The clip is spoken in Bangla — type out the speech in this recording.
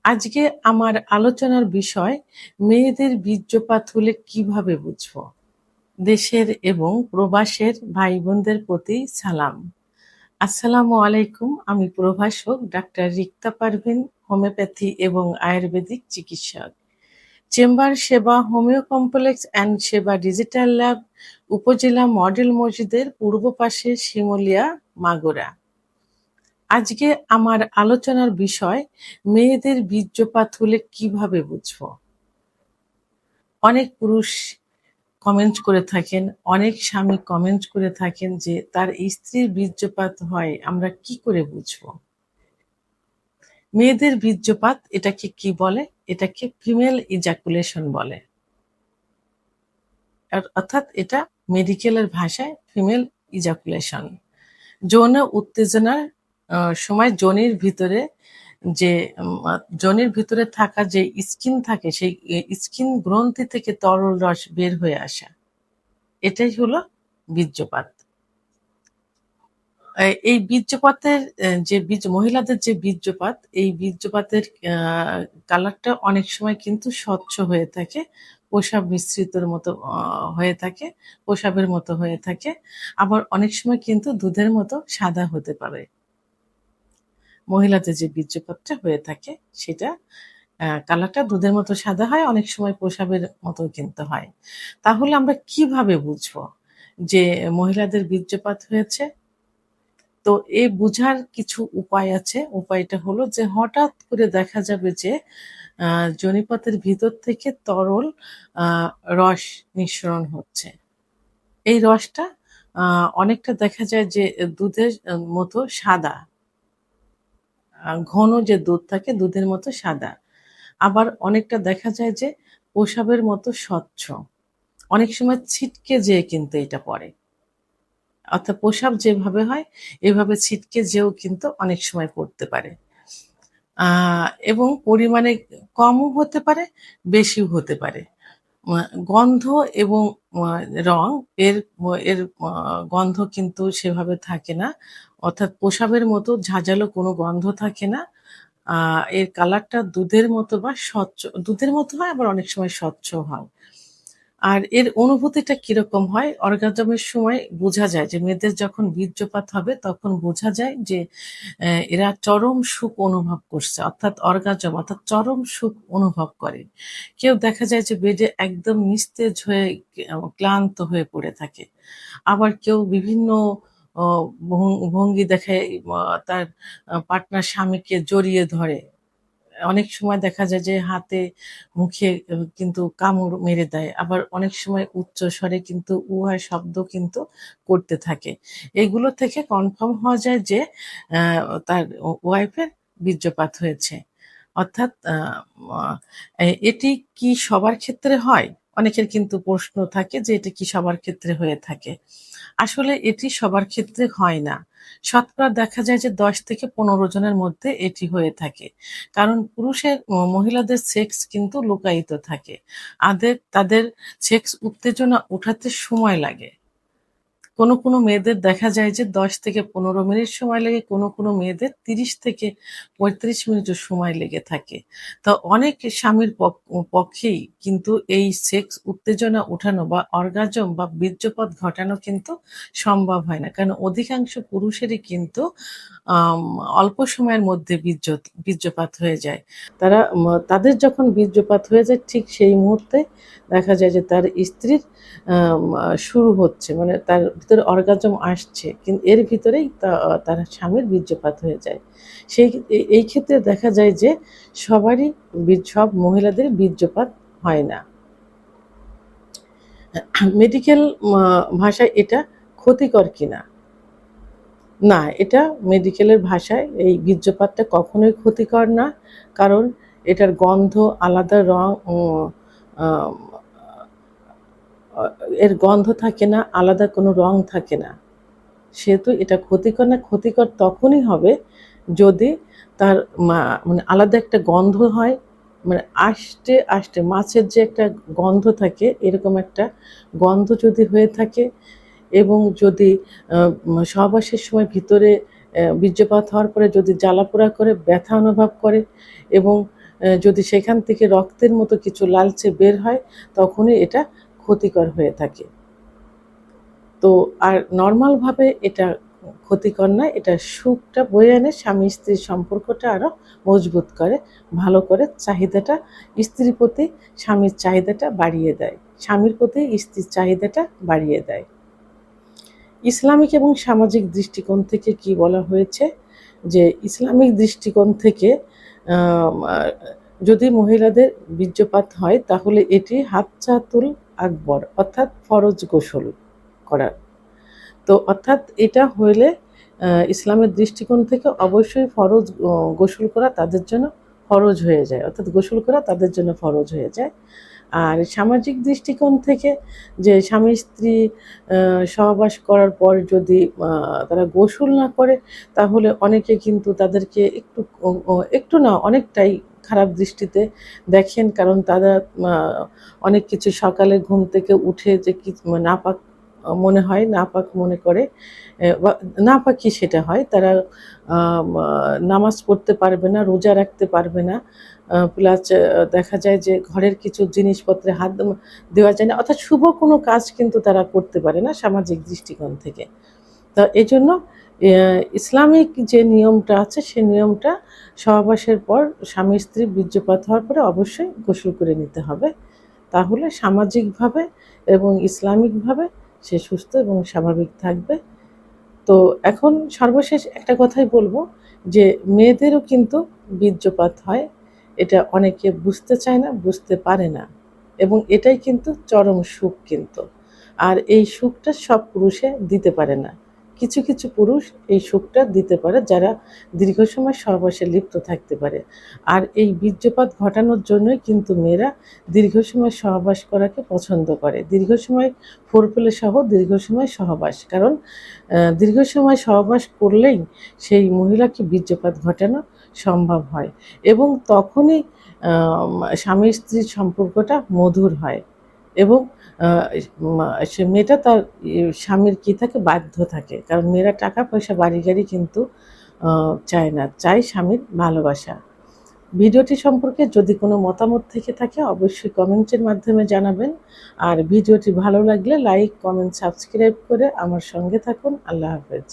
আজকে আমার আলোচনার বিষয় মেয়েদের বীর্যপাত হলে কিভাবে বুঝবো। দেশের এবং প্রবাসের ভাই বোনদের প্রতি সালাম। আসসালামু আলাইকুম। আমি প্রভাষক ডাক্তার রিক্তা পারভিন, হোমিওপ্যাথি এবং আয়ুর্বেদিক চিকিৎসক। চেম্বার সেবা হোমিও কমপ্লেক্স অ্যান্ড সেবা ডিজিটাল ল্যাব, উপজেলা মডেল মসজিদের পূর্ব পাশে, শিমুলিয়া, মাগুরা। আজকে আমার আলোচনার বিষয় মেয়েদের বীর্যপাত হলে কিভাবে বুঝবো। অনেক পুরুষ কমেন্ট করে থাকেন, অনেক স্বামী কমেন্ট করে থাকেন যে তার স্ত্রীর বীর্যপাত হয়, আমরা কি করে বুঝবো। মেয়েদের বীর্যপাত এটাকে কি বলে? এটাকে ফিমেল ইজাকুলেশন বলে। অর্থাৎ এটা মেডিকেলের ভাষায় ফিমেল ইজাকুলেশন। যৌন উত্তেজনার সময় যে যোনির ভিতরে থাকা যে স্কিন থাকে, সেই স্কিন গ্রন্থি থেকে তরল রস বের হয়ে আসা, এটাই হলো বীর্যপাত। এই বীর্যপাতের যে মহিলাদের যে বীর্যপাত, এই বীর্যপাতের কালারটা অনেক সময় কিন্তু স্বচ্ছ হয়ে থাকে, প্রসাব মিশ্রিতর মতো হয়ে থাকে, প্রসাবের মতো হয়ে থাকে। আবার অনেক সময় কিন্তু দুধের মতো সাদা হতে পারে। মহিলাদের যে বীর্যপাতটা হয়ে থাকে সেটা কালারটা দুধের মতো সাদা হয়, অনেক সময় প্রসাবের মতো কিন্তু হয়। তাহলে আমরা কিভাবে বুঝবো যে মহিলাদের বীর্যপাত হয়েছে? তো এই বুঝার কিছু উপায় আছে। উপায়টা হলো যে হঠাৎ করে দেখা যাবে যে যোনিপথের ভিতর থেকে তরল রস নিঃসরণ হচ্ছে। এই রসটা অনেকটা দেখা যায় যে দুধের মতো সাদা, ঘন যে দুধ থাকে দুধের মতো সাদা। আবার অনেকটা দেখা যায় যে প্রসাবের মতো স্বচ্ছ। অনেক সময় ছিটকে যেয়ে কিন্তু এটা পড়ে। অর্থাৎ প্রসাব যেভাবে হয় এভাবে ছিটকে যেও কিন্তু অনেক সময় পড়তে পারে। এবং পরিমাণে কমও হতে পারে, বেশিও হতে পারে। গন্ধ এবং রং এর এর গন্ধ কিন্তু সেভাবে থাকে না। অর্থাৎ প্রসাবের মতো ঝাঁঝালো কোনো গন্ধ থাকে না। এর কালারটা দুধের মতো বা স্বচ্ছ, দুধের মতো হয়, আবার অনেক সময় স্বচ্ছ হয়। আর এর অনুভূতিটা কিরকম হয়? অর্গাজমের সময় বোঝা যায় যে মেয়েদের যখন বীর্যপাত হবে তখন বোঝা যায় যে এরা চরম সুখ অনুভব করছে, অর্থাৎ অর্গাজম অর্থাৎ চরম সুখ অনুভব করে। কেউ দেখা যায় যে বেডে একদম নিস্তেজ হয়ে ক্লান্ত হয়ে পড়ে থাকে। আবার কেউ বিভিন্ন অ ভঙ্গি দেখায়, তার পার্টনার স্বামীকে জড়িয়ে ধরে। অনেক সময় দেখা যায় যে হাতে মুখে কিন্তু কামড় মেরে দেয়। আবার অনেক সময় উচ্চ স্বরে কিন্তু উহা শব্দ কিন্তু করতে থাকে। এগুলো থেকে কনফার্ম হওয়া যায় যে আ তার ওয়াইফের বীর্যপাত হয়েছে। অর্থাৎ আ এটি কি সবার ক্ষেত্রে হয়? অনেকের কিন্তু প্রশ্ন থাকে যে এটা কি সবার ক্ষেত্রে হয়ে থাকে? আসলে এটি সবার ক্ষেত্রে হয় না। শতকরা দেখা যায় যে ১০ থেকে ১৫ জনের মধ্যে এটি হয়ে থাকে। কারণ মহিলাদের সেক্স কিন্তু লুকায়িত থাকে। তাদের সেক্স উত্তেজনা ওঠাতে সময় লাগে। কোনো মেয়েদের দেখা যায় যে ১০ থেকে ১৫ মিনিট সময় লাগে, কোনো মেয়েদের ৩০ থেকে ৩৫ মিনিটও সময় লেগে থাকে। তো অনেক স্বামীর পক্ষেই কিন্তু এই সেক্স উত্তেজনা ওঠানো বা অর্গাজম বা বীর্যপাত ঘটানো কিন্তু সম্ভব হয় না। কারণ অধিকাংশ পুরুষেরই কিন্তু আম অল্প সময়ের মধ্যে বীর্যপাত হয়ে যায়। তাদের যখন বীর্যপাত হয়ে যায় ঠিক সেই মুহূর্তে দেখা যায় যে তার স্ত্রীর শুরু হচ্ছে, মানে তার ভিতরে অর্গাজম আসছে। এর ভিতরেই তার স্বামীর বীর্যপাত হয়ে যায়। এই ক্ষেত্রে দেখা যায় যে সব মহিলাদের বীর্যপাত হয় না। মেডিকেল ভাষায় এটা ক্ষতিকর কিনা? না, এটা মেডিকেলের ভাষায় এই বীর্যপাতটা কখনোই ক্ষতিকর না। কারণ এটার গন্ধ, আলাদা রং, আ এর গন্ধ থাকে না, আলাদা কোনো রং থাকে না। সেহেতু এটা ক্ষতিকর না। ক্ষতিকর তখনই হবে যদি তার মানে আলাদা একটা গন্ধ হয়, মানে আষ্টে মাছের যে একটা গন্ধ থাকে এরকম একটা গন্ধ যদি হয়ে থাকে, এবং যদি সহবাসের সময় ভিতরে বীর্যপাত হওয়ার পরে যদি জ্বালাপোড়া করে, ব্যথা অনুভব করে, এবং যদি সেখান থেকে রক্তের মতো কিছু লালচে বের হয় তখনই এটা ক্ষতিকর হয়ে থাকে। তো আর নর্মালভাবে এটা ক্ষতিকর নয়, এটা সুখটা বয়ে আনে, স্বামী স্ত্রীর সম্পর্কটা আরও মজবুত করে, ভালো করে চাহিদাটা স্ত্রীর প্রতি স্বামীর চাহিদাটা বাড়িয়ে দেয়, স্বামীর প্রতি স্ত্রীর চাহিদাটা বাড়িয়ে দেয়। ইসলামিক এবং সামাজিক দৃষ্টিকোণ থেকে কি বলা হয়েছে, যে ইসলামিক দৃষ্টিকোণ থেকে যদি মহিলাদের বীর্যপাত হয় তাহলে এটি হাজ্জাতুল আকবর অর্থাৎ ফরজ গোসল করার। তো অর্থাৎ এটা হলে ইসলামের দৃষ্টিকোণ থেকে অবশ্যই ফরজ গোসল করা তাদের জন্য ফরজ হয়ে যায়, অর্থাৎ গোসল করা তাদের জন্য ফরজ হয়ে যায়। আর সামাজিক দৃষ্টিকোণ থেকে যে স্বামী স্ত্রী সহবাস করার পর যদি তারা গোসল না করে তাহলে অনেকে কিন্তু তাদেরকে একটু না অনেকটাই খারাপ দৃষ্টিতে দেখেন, কারণ তারা অনেক কিছু সকালে ঘুম থেকে উঠে যে কি নাপাক মনে হয়, নাপাক মনে করে, নাপাকি সেটা হয়, তারা নামাজ পড়তে পারবে না, রোজা রাখতে পারবে না, প্লাস দেখা যায় যে ঘরের কিছু জিনিসপত্রে হাত দেওয়া যায় না, অর্থাৎ শুভ কোনো কাজ কিন্তু তারা করতে পারে না সামাজিক দৃষ্টিকোণ থেকে। তো এই জন্য ইসলামিক যে নিয়মটা আছে সেই নিয়মটা সহবাসের পর স্বামী স্ত্রী বীর্যপাত হওয়ার পরে অবশ্যই গোসল করে নিতে হবে, তাহলে সামাজিকভাবে এবং ইসলামিকভাবে সে সুস্থ এবং স্বাভাবিক থাকবে। তো এখন সর্বশেষ একটা কথাই বলবো, যে মেয়েদেরও কিন্তু বীর্যপাত হয়, এটা অনেকে বুঝতে চায় না, বুঝতে পারে না, এবং এটাই কিন্তু চরম সুখ কিন্তু। আর এই সুখটা সব পুরুষে দিতে পারে না, কিছু কিছু পুরুষ এই সুখটা দিতে পারে যারা দীর্ঘ সময় সহবাসে লিপ্ত থাকতে পারে। আর এই বীর্যপাত ঘটানোর জন্যই কিন্তু মেয়েরা দীর্ঘ সময় সহবাস করাকে পছন্দ করে, দীর্ঘ সময় ফোরপ্লে সহ দীর্ঘ সময় সহবাস, কারণ দীর্ঘ সময় সহবাস করলেই সেই মহিলাকে বীর্যপাত ঘটানো সম্ভব হয়, এবং তখনই স্বামী স্ত্রীর সম্পর্কটা মধুর হয়, এবং সে মেয়েটা তার স্বামীর কি থাকে বাধ্য থাকে, কারণ মেয়েরা টাকা পয়সা বাড়ি গাড়ি কিন্তু চায় না, চায় স্বামীর ভালোবাসা। ভিডিওটি সম্পর্কে যদি কোনো মতামত থেকে থাকে অবশ্যই কমেন্টের মাধ্যমে জানাবেন, আর ভিডিওটি ভালো লাগলে লাইক কমেন্ট সাবস্ক্রাইব করে আমার সঙ্গে থাকুন। আল্লাহ হাফেজ।